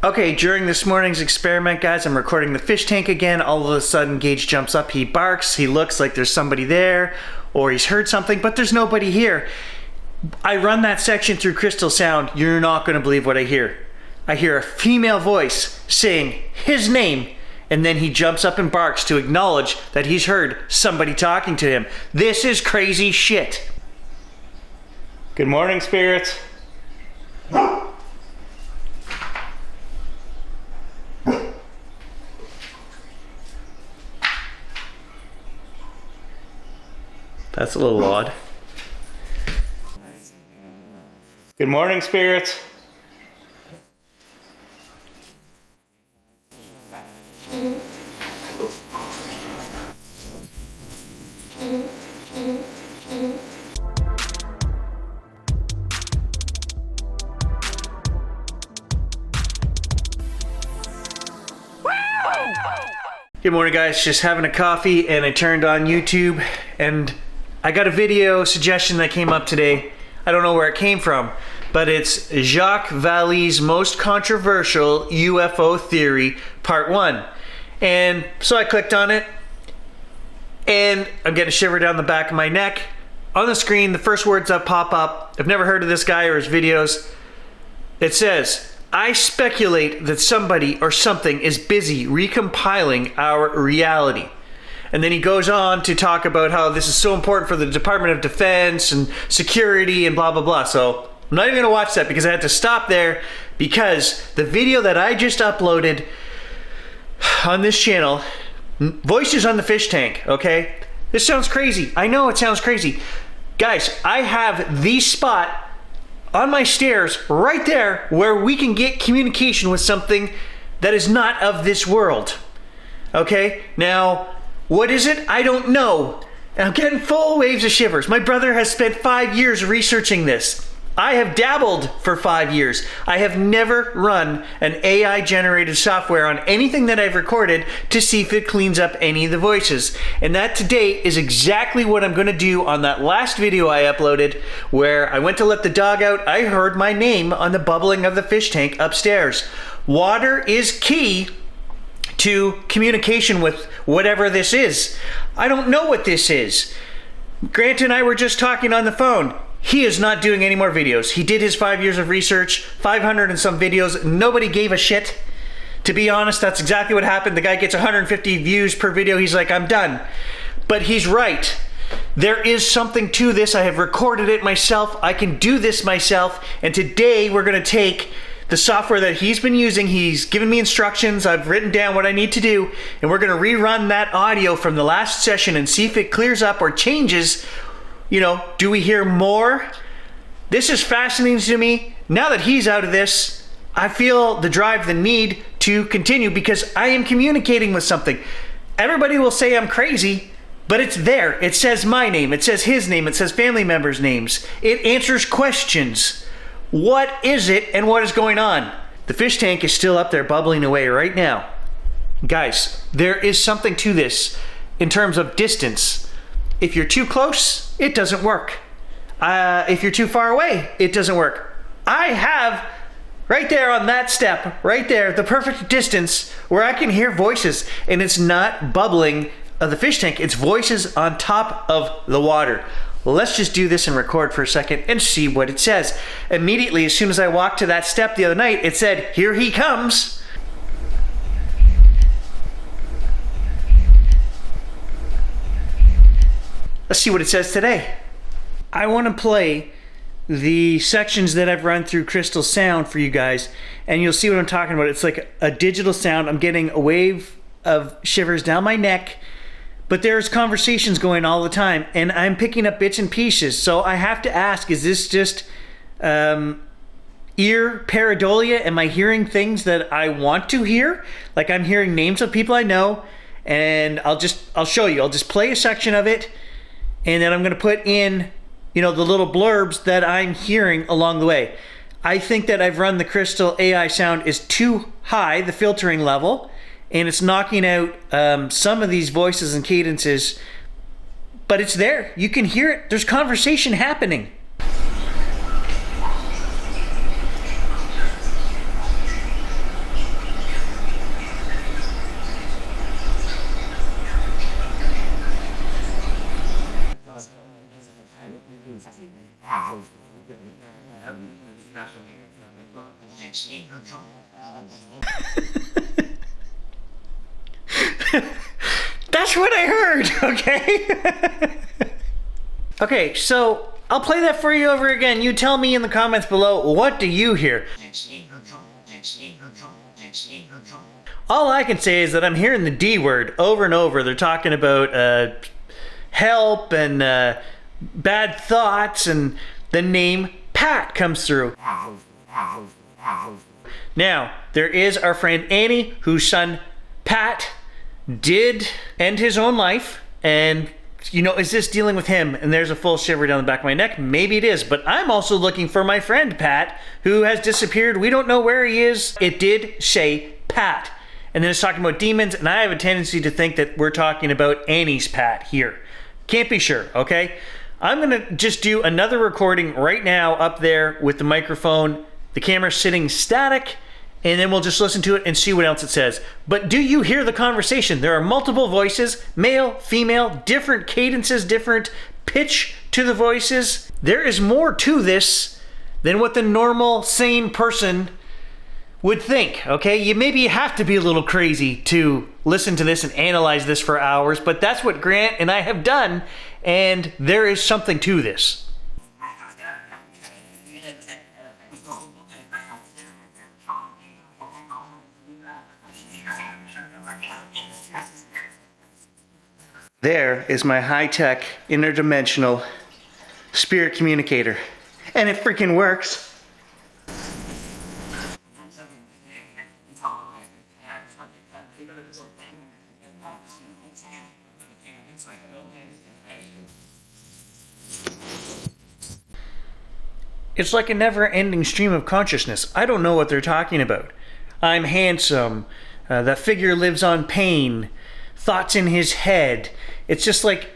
Okay, during this morning's experiment, guys, I'm recording the fish tank again. All of a sudden, Gage jumps up, he barks, he looks like there's somebody there, or he's heard something, but there's nobody here. I run that section through crystal sound. You're not going to believe what I hear. I hear a female voice saying his name, and then he jumps up and barks to acknowledge that he's heard somebody talking to him. This is crazy shit. Good morning, spirits. That's a little odd. Good morning, spirits. Good morning, guys. Just having a coffee and I turned on YouTube and I got a video suggestion that came up today. I don't know where it came from, but it's Jacques Vallée's most controversial UFO theory, part 1. And so I clicked on it and I'm getting a shiver down the back of my neck. On the screen, the first words that pop up, I've never heard of this guy or his videos. It says, I speculate that somebody or something is busy recompiling our reality. And then he goes on to talk about how this is so important for the Department of Defense and security and blah, blah, blah. So I'm not even going to watch that because I had to stop there because the video that I just uploaded on this channel, Voices on the Fish Tank, okay? This sounds crazy. I know it sounds crazy. Guys, I have the spot on my stairs right there where we can get communication with something that is not of this world. Okay? Now, what is it? I don't know. And I'm getting full waves of shivers. My brother has spent 5 years researching this. I have dabbled for 5 years. I have never run an AI generated software on anything that I've recorded to see if it cleans up any of the voices. And that today is exactly what I'm going to do on that last video I uploaded where I went to let the dog out. I heard my name on the bubbling of the fish tank upstairs. Water is key to communication with whatever this is. I don't know what this is. Grant and I were just talking on the phone. He is not doing any more videos. He did his 5 years of research, 500 and some videos. Nobody gave a shit. To be honest, that's exactly what happened. The guy gets 150 views per video. He's like, I'm done. But he's right. There is something to this. I have recorded it myself. I can do this myself. And today we're going to take the software that he's been using. He's given me instructions. I've written down what I need to do. And we're going to rerun that audio from the last session and see if it clears up or changes. You know, do we hear more? This is fascinating to me. Now that he's out of this, I feel the drive, the need to continue because I am communicating with something. Everybody will say I'm crazy, but it's there. It says my name. It says his name. It says family members' names. It answers questions. What is it and what is going on? The fish tank is still up there bubbling away right now. Guys, there is something to this in terms of distance. If you're too close, it doesn't work. If you're too far away, it doesn't work. I have right there on that step, right there, the perfect distance where I can hear voices and it's not bubbling of the fish tank. It's voices on top of the water. Let's just do this and record for a second and see what it says. Immediately, as soon as I walked to that step the other night, it said, here he comes. Let's see what it says today. I want to play the sections that I've run through Crystal Sound for you guys, and you'll see what I'm talking about. It's like a digital sound. I'm getting a wave of shivers down my neck, but there's conversations going all the time, and I'm picking up bits and pieces. So I have to ask, is this just ear pareidolia? Am I hearing things that I want to hear? Like I'm hearing names of people I know, and I'll show you. I'll just play a section of it, and then I'm going to put in, you know, the little blurbs that I'm hearing along the way. I think that I've run the Crystal AI sound is too high, the filtering level, and it's knocking out some of these voices and cadences, but it's there. You can hear it. There's conversation happening. That's what I heard, okay? Okay, so I'll play that for you over again. You tell me in the comments below, what do you hear? All I can say is that I'm hearing the D word over and over. They're talking about help and bad thoughts, and the name Pat comes through. Now, there is our friend Annie, whose son Pat did end his own life, and you know, is this dealing with him? And there's a full shiver down the back of my neck. Maybe it is, but I'm also looking for my friend Pat, who has disappeared. We don't know where he is. It did say Pat. And then it's talking about demons, and I have a tendency to think that we're talking about Annie's Pat here. Can't be sure, okay? I'm gonna just do another recording right now up there with the microphone, the camera sitting static, and then we'll just listen to it and see what else it says. But do you hear the conversation? There are multiple voices, male, female, different cadences, different pitch to the voices. There is more to this than what the normal, sane person would think, okay? You maybe have to be a little crazy to listen to this and analyze this for hours, but that's what Grant and I have done, and there is something to this. There is my high-tech, interdimensional spirit communicator. And it freaking works. It's like a never-ending stream of consciousness. I don't know what they're talking about. I'm handsome. That figure lives on pain. Thoughts in his head. It's just like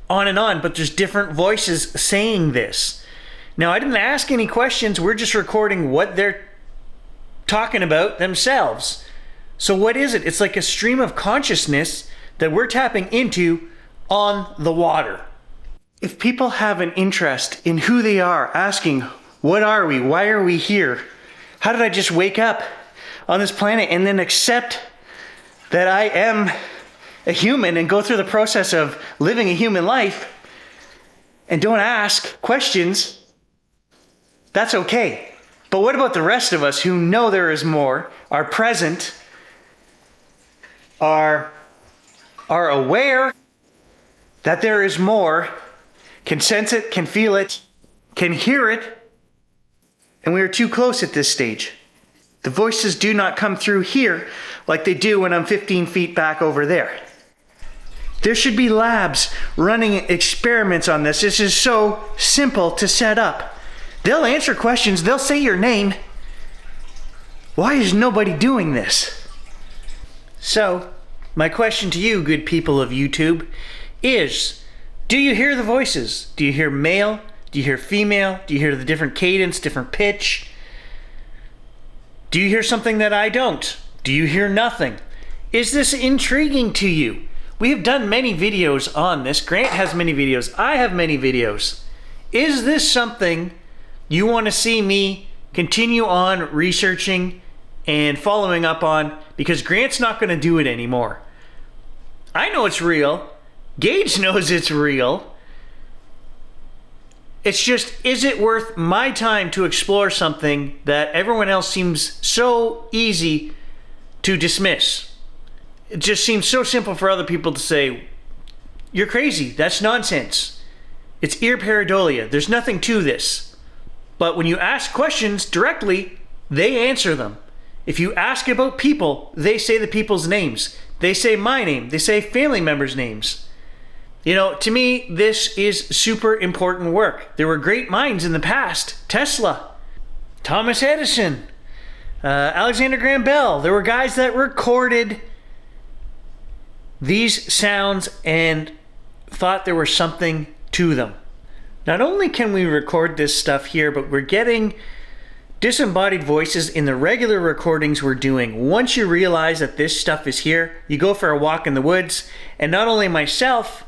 on, but there's different voices saying this. Now, I didn't ask any questions. We're just recording what they're talking about themselves. So what is it? It's like a stream of consciousness that we're tapping into on the water. If people have an interest in who they are, asking, what are we? Why are we here? How did I just wake up on this planet and then accept that I am a human and go through the process of living a human life and don't ask questions, that's okay. But what about the rest of us who know there is more, are present, are aware that there is more, can sense it, can feel it, can hear it, and we are too close at this stage. The voices do not come through here like they do when I'm 15 feet back over there. There should be labs running experiments on this. This is so simple to set up. They'll answer questions. They'll say your name. Why is nobody doing this? So, my question to you, good people of YouTube, is, do you hear the voices? Do you hear male? Do you hear female? Do you hear the different cadence, different pitch? Do you hear something that I don't? Do you hear nothing? Is this intriguing to you? We have done many videos on this. Grant has many videos. I have many videos. Is this something you want to see me continue on researching and following up on? Because Grant's not going to do it anymore. I know it's real. Gage knows it's real. It's just, is it worth my time to explore something that everyone else seems so easy to dismiss? It just seems so simple for other people to say, you're crazy, that's nonsense. It's ear pareidolia, there's nothing to this. But when you ask questions directly, they answer them. If you ask about people, they say the people's names. They say my name, they say family members' names. You know, to me, this is super important work. There were great minds in the past. Tesla, Thomas Edison, Alexander Graham Bell. There were guys that recorded these sounds and thought there was something to them. Not only can we record this stuff here, but we're getting disembodied voices in the regular recordings we're doing. Once you realize that this stuff is here, you go for a walk in the woods, and not only myself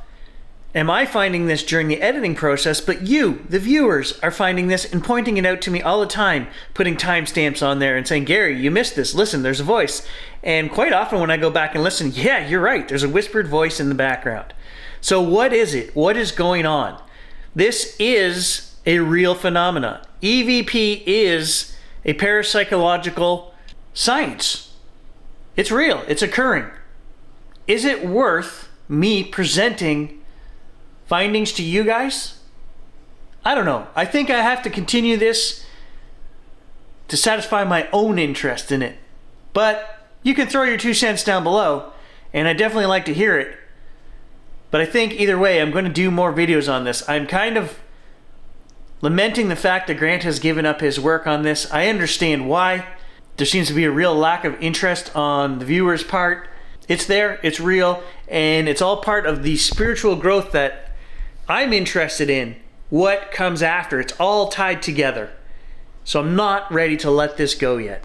am I finding this during the editing process, but you, the viewers, are finding this and pointing it out to me all the time, putting timestamps on there and saying, Gary, you missed this. Listen, there's a voice. And quite often when I go back and listen, yeah, you're right. There's a whispered voice in the background. So what is it? What is going on? This is a real phenomena. EVP is a parapsychological science. It's real. It's occurring. Is it worth me presenting findings to you guys? I don't know. I think I have to continue this to satisfy my own interest in it. But you can throw your 2 cents down below, and I definitely like to hear it. But I think either way, I'm going to do more videos on this. I'm kind of lamenting the fact that Grant has given up his work on this. I understand why. There seems to be a real lack of interest on the viewer's part. It's there, it's real, and it's all part of the spiritual growth that I'm interested in. What comes after, it's all tied together. So I'm not ready to let this go yet.